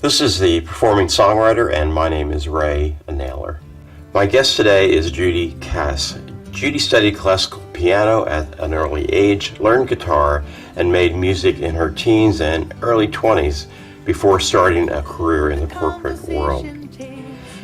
This is the Performing Songwriter, and my name is Ray Naylor. My guest today is Judy Kass. Judy studied classical piano at an early age, learned guitar, and made music in her teens and early 20s before starting a career in the corporate world.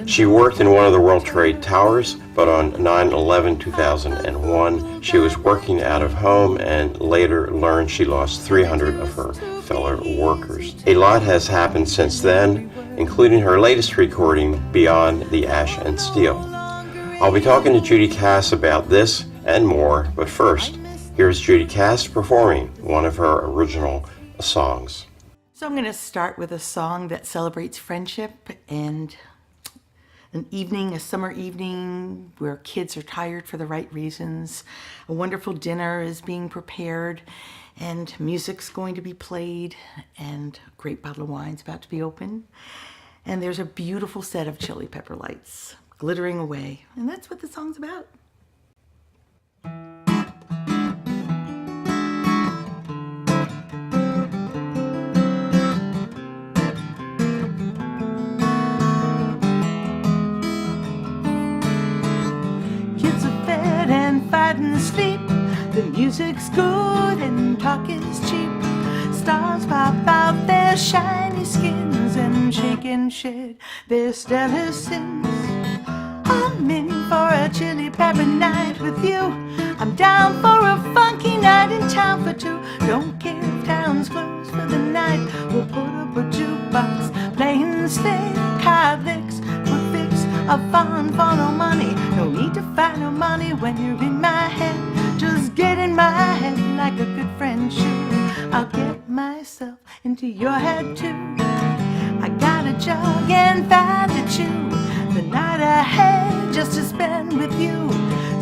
She worked in one of the World Trade Towers, but on 9/11/2001, she was working out of home and later learned she lost 300 of her fellow workers. A lot has happened since then, including her latest recording, Beyond the Ash and Steel. I'll be talking to Judy Kass about this and more, but first, here's Judy Kass performing one of her original songs. So I'm going to start with a song that celebrates friendship and a summer evening where kids are tired for the right reasons. A wonderful dinner is being prepared and music's going to be played and a great bottle of wine's about to be opened. And there's a beautiful set of chili pepper lights glittering away. And that's what the song's about. Kids are fed and fighting to sleep. The music's good and talk is cheap. Stars pop out their shiny skins and shake and shed their stellar sins. I'm in for a chili pepper night with you. I'm down for a funky night in town for two. Don't care if town's closed for the night. We'll put up a jukebox playing sleigh card licks. We'll fix a fun for no money. No need to find no money when you're in my head. Just get in my head like a good friend should. I'll get myself into your head too. I got a jug and five to chew. The night ahead just to spend with you.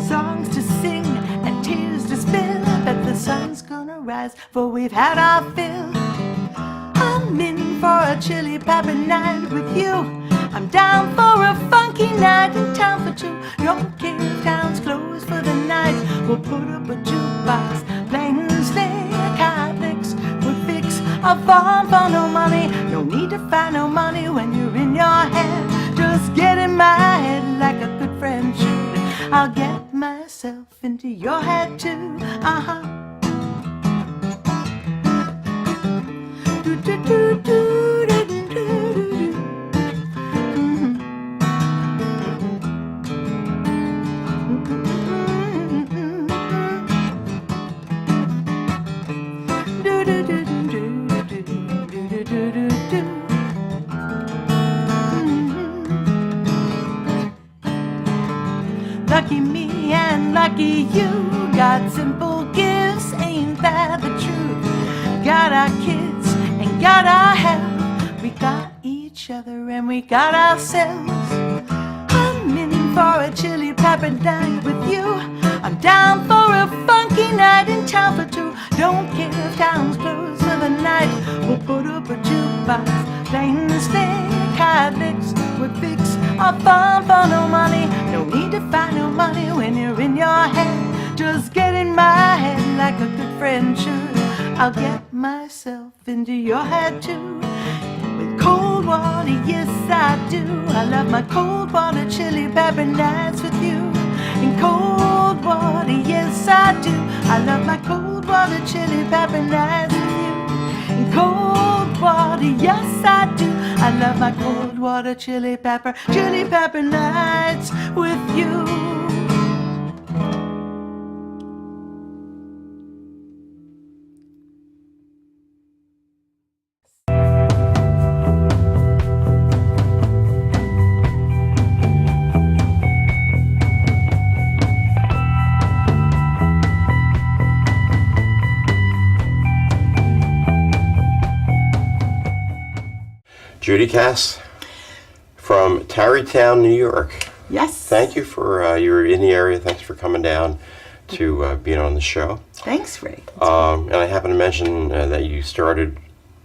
Songs to sing and tears to spill. Bet the sun's gonna rise for we've had our fill. I'm in for a chili pepper night with you. I'm down for a funky night in town for two. Don't care if town's closed for the night. We'll put up a jukebox playing sleigh card licks. We'll fix a farm for no money. No need to find no money when you're in your head. Just get in my head like a good friend should. I'll get myself into your head too. Do do do do do do do. Lucky me and lucky you, got simple gifts, ain't that the truth? Got our kids and got our health. We got each other and we got ourselves. I'm in for a chili pepper night with you. I'm down for a funky night in town for two. Don't care if town's closed for the night. We'll put up a jukebox playing the sleigh card licks. We'll fix a fun for no money. No need to find no money when you're in your head. Just get in my head like a good friend should. I'll get myself into your head too. With cold water, yes I do. I love my cold water chili pepper nights with you. In cold water, yes I do. I love my cold water chili pepper nights with you. In cold water, yes I do. I love my cold water chili pepper nights with you. Judy Kass from Tarrytown, New York. Yes. Thank you for, you're in the area. Thanks for coming down to being on the show. Thanks, Ray. And I happen to mention that you started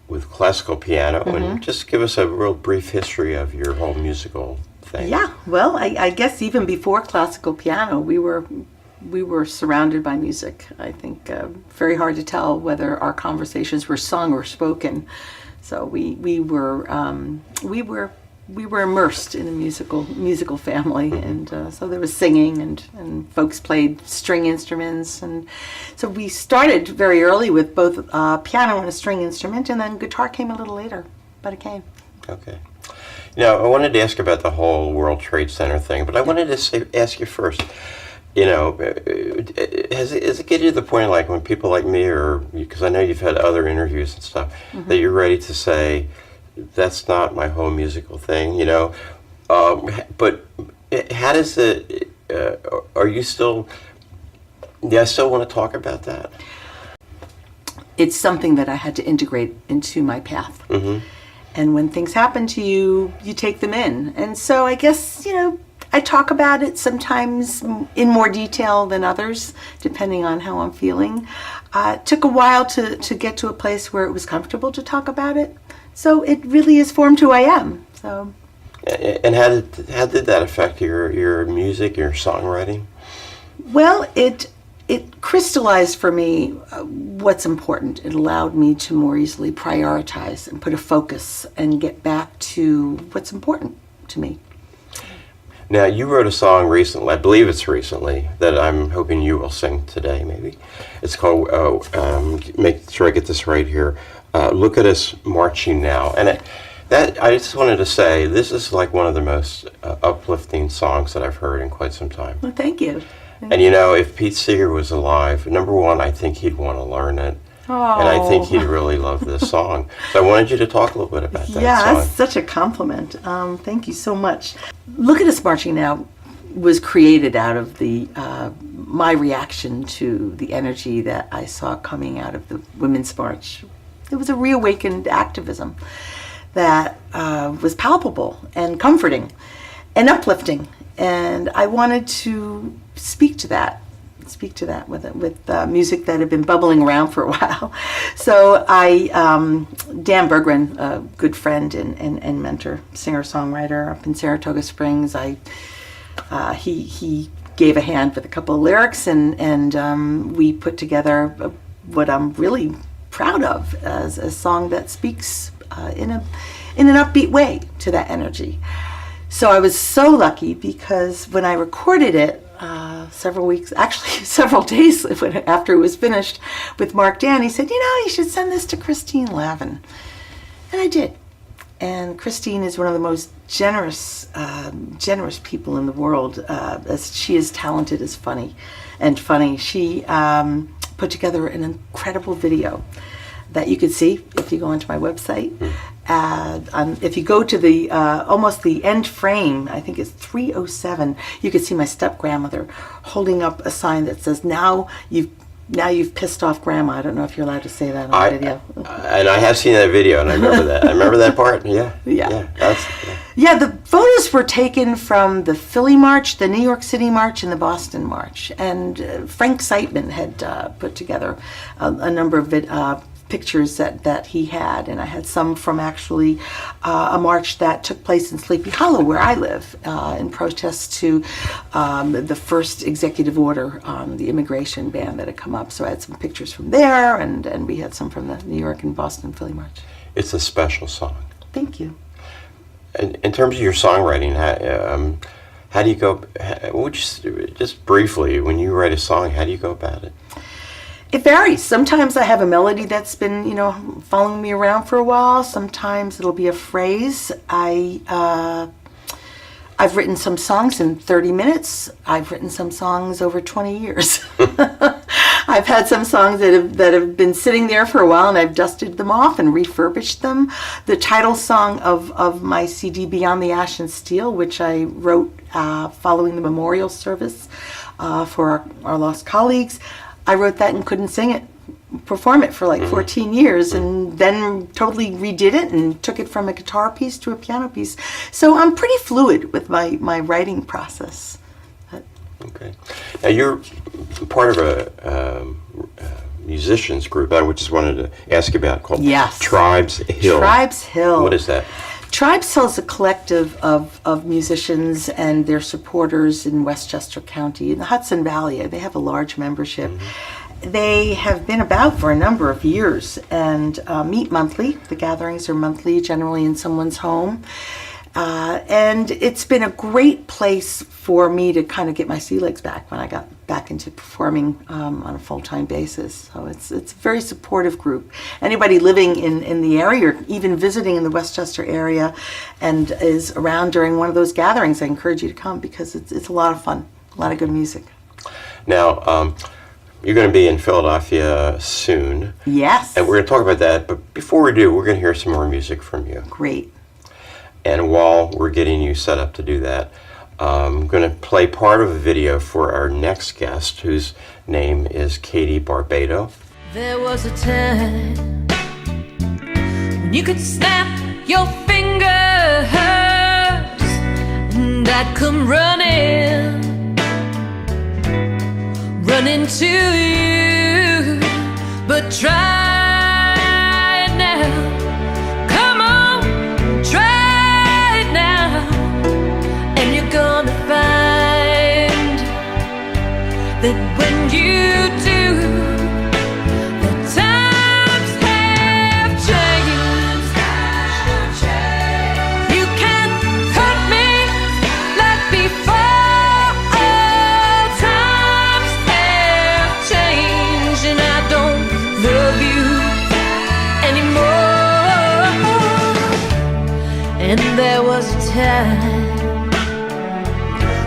with classical piano, and just give us a real brief history of your whole musical thing. Yeah, well, I guess even before classical piano, we were surrounded by music. I think very hard to tell whether our conversations were sung or spoken. So we were immersed in a musical family, and so there was singing, and folks played string instruments, and so we started very early with both piano and a string instrument, and then guitar came a little later, but it came. Okay. Now, I wanted to ask about the whole World Trade Center thing, but I wanted to ask you first, has it get you to the point, like, when people like me, or because I know you've had other interviews and stuff, that you're ready to say, that's not my whole musical thing, but how does it, are you still, I still want to talk about that? It's something that I had to integrate into my path. And when things happen to you, you take them in. And so I guess, I talk about it sometimes in more detail than others, depending on how I'm feeling. It took a while to get to a place where it was comfortable to talk about it. So it really has formed who I am. So. And how did that affect your music, your songwriting? Well, it crystallized for me what's important. It allowed me to more easily prioritize and put a focus and get back to what's important to me. Now, you wrote a song recently, I believe it's recently, that I'm hoping you will sing today, maybe. It's called, make sure I get this right here, Look at Us Marching Now. And I just wanted to say, this is like one of the most uplifting songs that I've heard in quite some time. Well, thank you. And if Pete Seeger was alive, number one, I think he'd want to learn it. Oh. And I think he'd really love this song. So I wanted you to talk a little bit about that song. Yeah, that's such a compliment. Thank you so much. Look at Us Marching Now was created out of my reaction to the energy that I saw coming out of the Women's March. It was a reawakened activism that was palpable and comforting and uplifting. And I wanted to speak to that with music that had been bubbling around for a while. So Dan Berggren, a good friend and mentor, singer-songwriter up in Saratoga Springs, he gave a hand with a couple of lyrics, and we put together what I'm really proud of as a song that speaks in an upbeat way to that energy. So I was so lucky because when I recorded it, several days after it was finished with Mark Dan, he said, you should send this to Christine Lavin. And I did. And Christine is one of the most generous people in the world, as she is talented as funny. She put together an incredible video that you could see if you go onto my website. If you go to the almost the end frame, I think it's 307, you can see my step-grandmother holding up a sign that says, now you've pissed off Grandma. I don't know if you're allowed to say that on video. And I have seen that video, and I remember that. I remember that part. Yeah. Yeah, the photos were taken from the Philly March, the New York City March, and the Boston March. And Frank Seitman had put together a number of pictures that he had, and I had some from actually a march that took place in Sleepy Hollow, where I live, in protest to the first executive order on the immigration ban that had come up. So I had some pictures from there, and we had some from the New York and Boston Philly March. It's a special song. Thank you. And in terms of your songwriting, how do you go, just briefly, when you write a song, how do you go about it? It varies. Sometimes I have a melody that's been, following me around for a while. Sometimes it'll be a phrase. I've written some songs in 30 minutes. I've written some songs over 20 years. I've had some songs that have been sitting there for a while, and I've dusted them off and refurbished them. The title song of my CD, Beyond the Ash and Steel, which I wrote following the memorial service for our lost colleagues, I wrote that and couldn't perform it for like 14 years, and then totally redid it and took it from a guitar piece to a piano piece. So I'm pretty fluid with my writing process. Okay. Now you're part of a musicians group I just wanted to ask you about called Tribes Hill. Tribes Hill. What is that? Tribes Hill is a collective of musicians and their supporters in Westchester County, in the Hudson Valley. They have a large membership. They have been about for a number of years and meet monthly. The gatherings are monthly, generally in someone's home. And it's been a great place for me to kind of get my sea legs back when I got back into performing on a full-time basis. So it's a very supportive group. Anybody living in the area or even visiting in the Westchester area and is around during one of those gatherings, I encourage you to come because it's a lot of fun, a lot of good music. Now, you're going to be in Philadelphia soon. Yes. And we're going to talk about that. But before we do, we're going to hear some more music from you. Great. And while we're getting you set up to do that, I'm going to play part of a video for our next guest, whose name is Katie Barbado. There was a time when you could snap your fingers and I'd come running to you, but try it now. Come on, try it now, and you're gonna find that when you do, the times have changed. You can't hurt me like before. Times have changed, and I don't love you anymore. And there was a time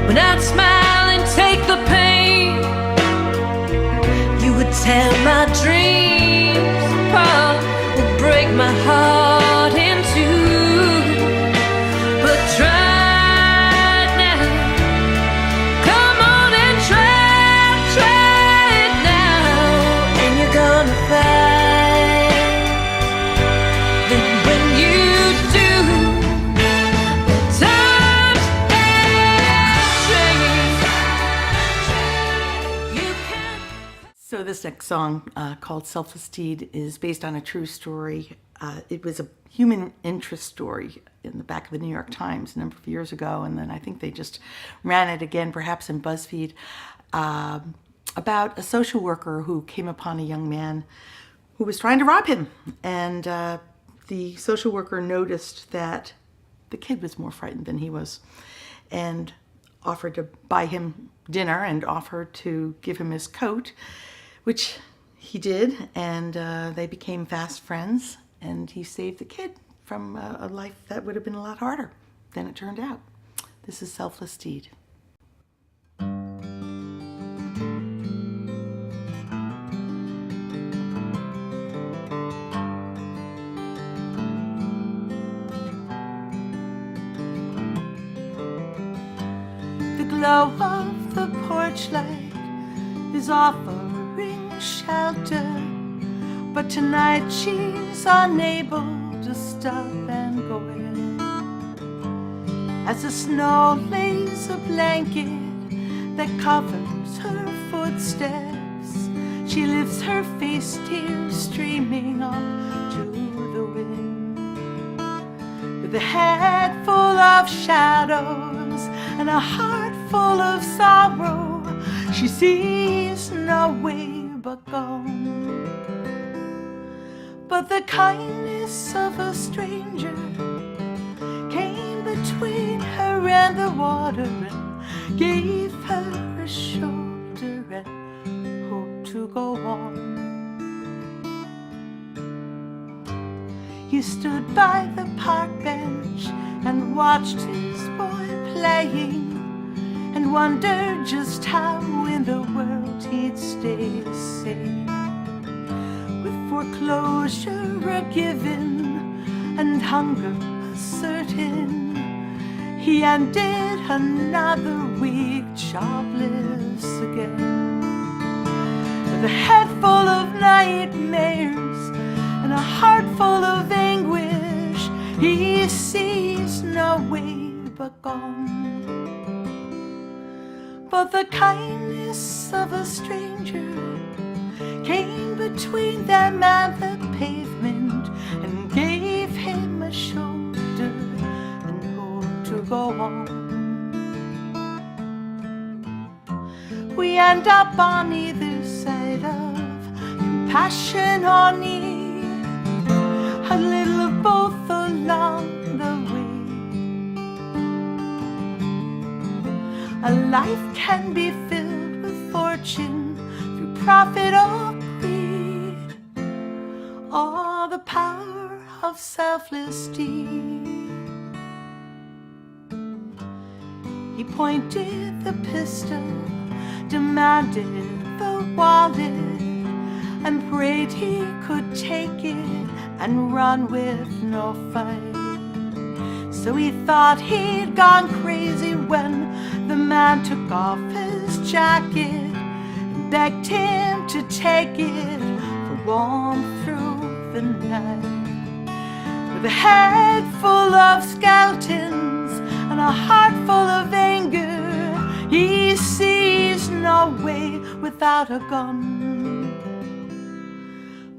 when I'd smile and take the pain. You would tear my dreams apart, would break my heart in two. But try it now. Come on and try it now, and you're gonna find that when you do, the times have changed. You can't. So this next song called Selfless Deed is based on a true story. It was a human interest story in the back of the New York Times a number of years ago, and then I think they just ran it again, perhaps in BuzzFeed, about a social worker who came upon a young man who was trying to rob him. And the social worker noticed that the kid was more frightened than he was and offered to buy him dinner and offered to give him his coat, which he did, and they became fast friends, and he saved the kid from a life that would have been a lot harder than it turned out. This is Selfless Deed. The glow of the porch light is offering shelter, but tonight she's unable to stop and go in. As the snow lays a blanket that covers her footsteps, she lifts her face, tears streaming up to the wind. With a head full of shadows and a heart full of sorrow, she sees no way but go. But the kindness of a stranger came between her and the water and gave her a shoulder and hope to go on. He stood by the park bench and watched his boy playing and wondered just how in the world he'd stay sane. With foreclosure a given and hunger a certain, he ended another week jobless again. With a head full of nightmares and a heart full of anguish, he sees no way but gone. But the kindness of a stranger came between them and the pavement and gave him a shoulder and hope to go on. We end up on either side of passion or need, a little of both along the way. A life can be filled with fortune through profit or greed, or the power of selfless deed. He pointed the pistol, demanded the wallet, and prayed he could take it and run with no fight. So he thought he'd gone crazy when the man took off his jacket and begged him to take it for warmth through the night. With a head full of skeletons and a heart full of anger, he sees no way without a gun.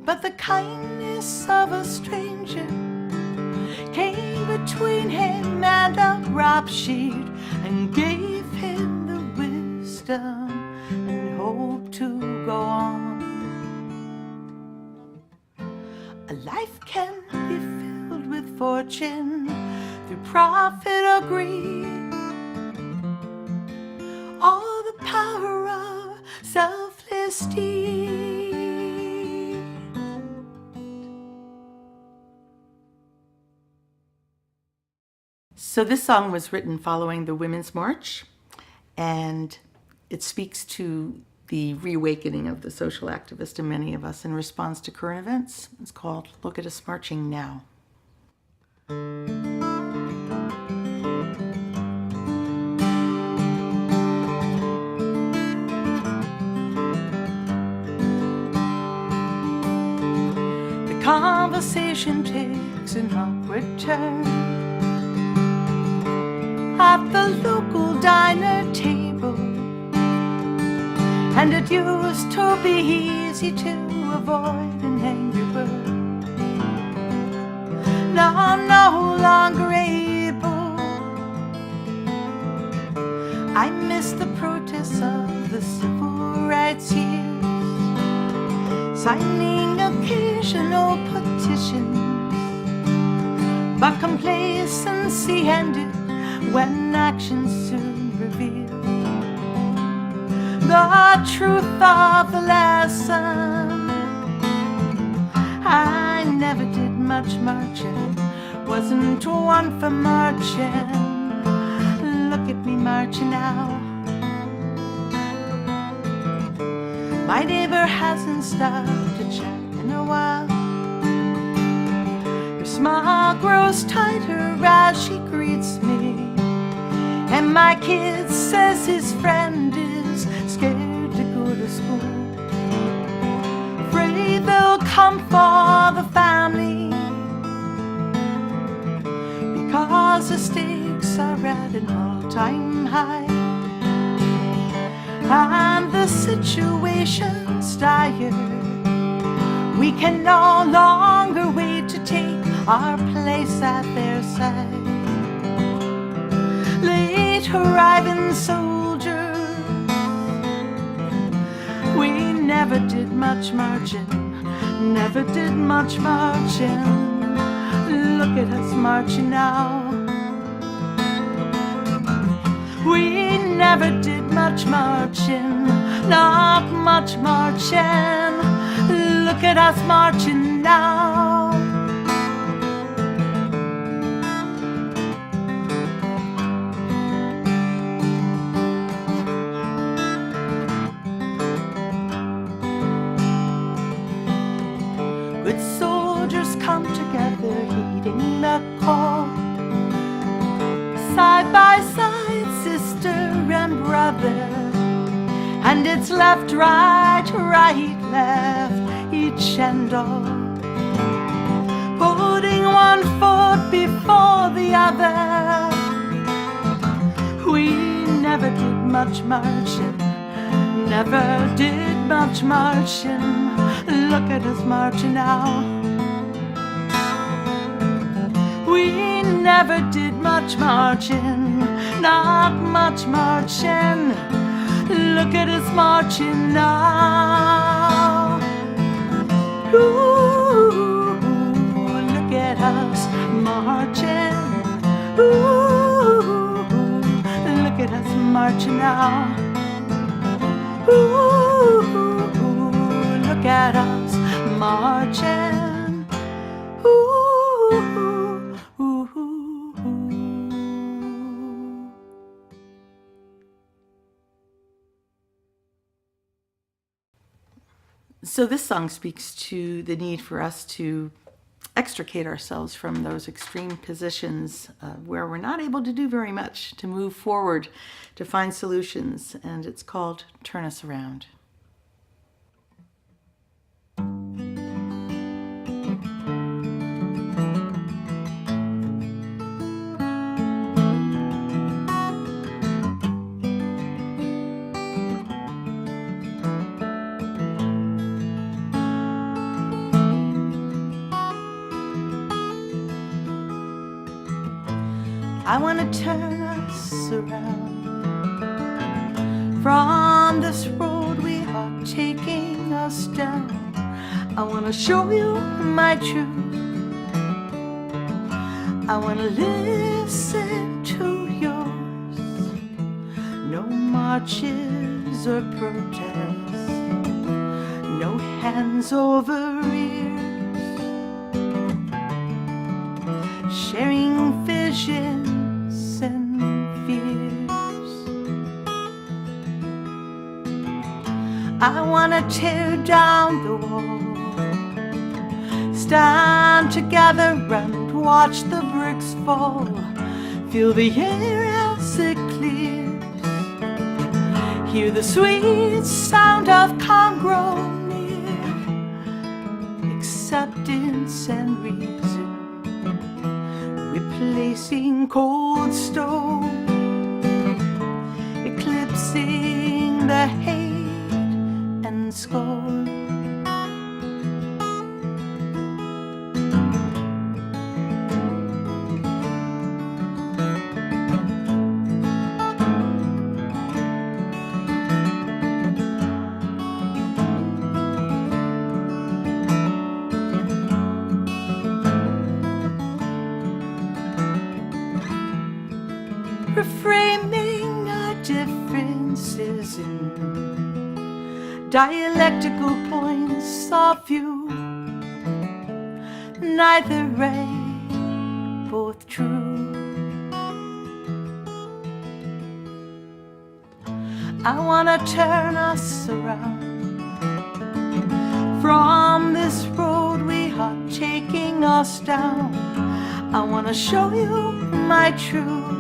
But the kindness of a stranger came between him and a rap sheet and gave him the wisdom and hope to go on. A life can be filled with fortune through profit or greed, all the power of selfless deed. So this song was written following the Women's March, and it speaks to the reawakening of the social activist in many of us in response to current events. It's called Look at Us Marching Now. The conversation takes an awkward turn at the local diner table, and it used to be easy to avoid an angry word. Now I'm no longer able. I miss the protests of the civil rights years, signing occasional petitions, but complacency ended when action soon revealed the truth of the lesson. I never did much marching, wasn't one for marching. Look at me marching now. My neighbor hasn't stopped to chat in a while. Her smile grows tighter as she greets me, and my kid says his friend is scared to go to school, afraid they'll come for the family, because the stakes are at an all-time high, and the situation's dire. We can no longer wait to take our place at their side. Late arriving soldiers, we never did much marching, never did much marching. Look at us marching now. We never did much marching, not much marching. Look at us marching now. Good soldiers come together, heeding the call, side by side, sister and brother, and it's left, right, right, left, each and all, putting one foot before the other. We never did much marching, never did much marching. Look at us marching now. We never did much marching, not much marching. Look at us marching now. Ooh, look at us marching. Ooh, look at us marching now. Ooh, look at us marching. Ooh, ooh, ooh. So this song speaks to the need for us to extricate ourselves from those extreme positions where we're not able to do very much, to move forward, to find solutions, and it's called Turn Us Around. I want to turn us around from this road we are taking us down. I want to show you my truth. I want to listen to yours. No marches or protests, no hands over ears, sharing visions and fears. I want to tear down the wall, stand together and watch the bricks fall, feel the air as it clears, hear the sweet sound of calm grow near, acceptance and reason replacing cold stone, eclipsing the hate and scorn. Reframing our differences in dialectical points of view, neither right, both true. I want to turn us around from this road we are taking us down. I want to show you my truth.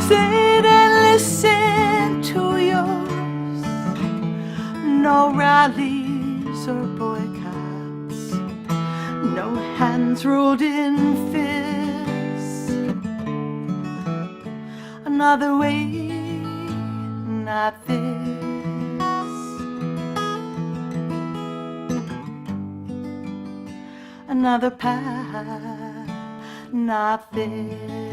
Sit and listen to yours. No rallies or boycotts, no hands rolled in fists. Another way, not this. Another path, not this.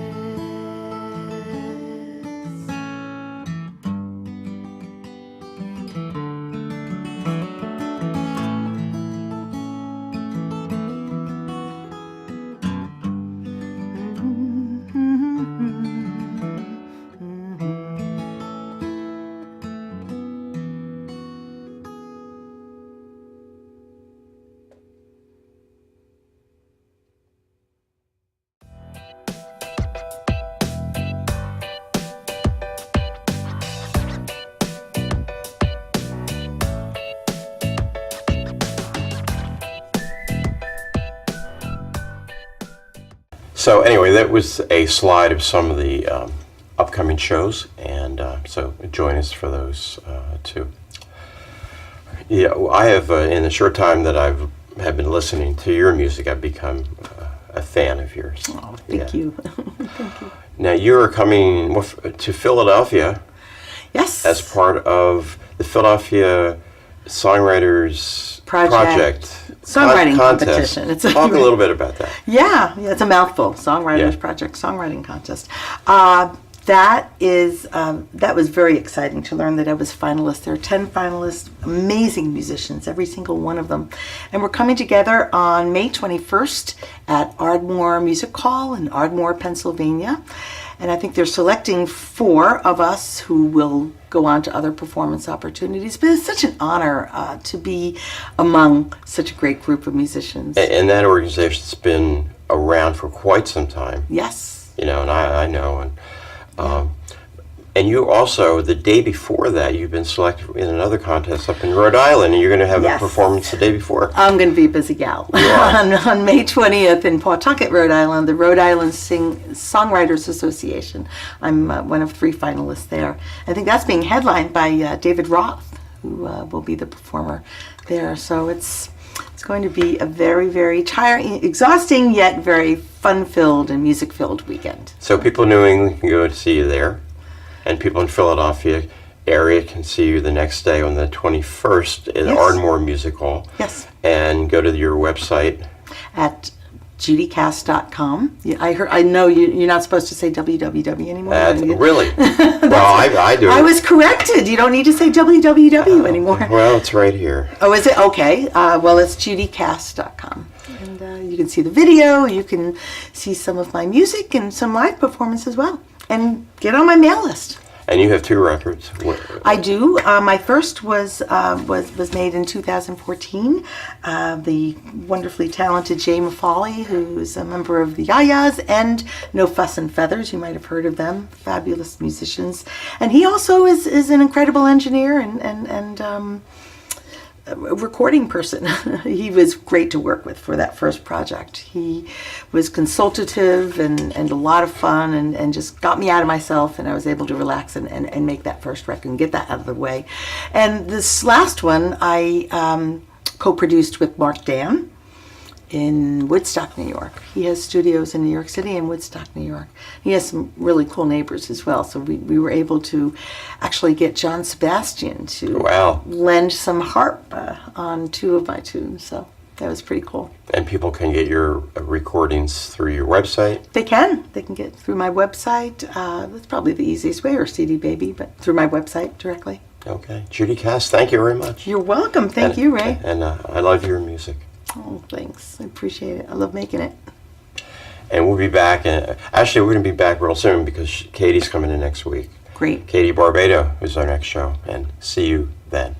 So anyway, that was a slide of some of the upcoming shows, and so join us for those too. Yeah, I have in the short time that have been listening to your music, I've become a fan of yours. Oh, thank you. Thank you. Now you are coming to Philadelphia. Yes. As part of the Philadelphia Songwriters Project. Songwriting contest. competition. Talk a little bit about that. Yeah, it's a mouthful. Songwriters Project Songwriting Contest. that was very exciting to learn that I was finalist. There are 10 finalists, amazing musicians, every single one of them. And we're coming together on May 21st at Ardmore Music Hall in Ardmore, Pennsylvania. And I think they're selecting 4 of us who will go on to other performance opportunities. But it's such an honor to be among such a great group of musicians. And that organization's been around for quite some time. Yes. You know, and I know. And you also, the day before that, you've been selected in another contest up in Rhode Island, and you're going to have a performance the day before. I'm going to be a busy gal. on May 20th in Pawtucket, Rhode Island, the Rhode Island Singers-Songwriters Association. I'm one of 3 finalists there. I think that's being headlined by David Roth, who will be the performer there. So it's going to be a very, very tiring, exhausting, yet very fun-filled and music-filled weekend. So people in New England can go to see you there, and people in Philadelphia area can see you the next day on the 21st at Ardmore Music Hall. Yes. And go to your website. At judykass.com. Yeah, I know you're not supposed to say www anymore. Really? Well, I do. I was corrected. You don't need to say www anymore. Well, it's right here. Oh, is it? Okay. Well, it's judykass.com. And you can see the video. You can see some of my music and some live performance as well. And get on my mail list. And you have 2 records. I do. My first was made in 2014. The wonderfully talented Jay Maffali, who's a member of the Yayas and No Fuss and Feathers. You might have heard of them. Fabulous musicians. And he also is an incredible engineer and a recording person. He was great to work with for that first project. He was consultative and a lot of fun and just got me out of myself, and I was able to relax and make that first record and get that out of the way. And this last one I co-produced with Mark Dan in Woodstock, New York. He has studios in New York City and Woodstock, New York. He has some really cool neighbors as well. So we were able to actually get John Sebastian to lend some harp on 2 of my tunes. So that was pretty cool. And people can get your recordings through your website? They can. They can get through my website. That's probably the easiest way, or CD Baby, but through my website directly. Okay. Judy Kass, thank you very much. You're welcome. Thank you, Ray. And I love your music. Oh, thanks. I appreciate it. I love making it. And we'll be back. Actually, we're going to be back real soon because Katie's coming in next week. Great. Katie Barbado is our next show. And see you then.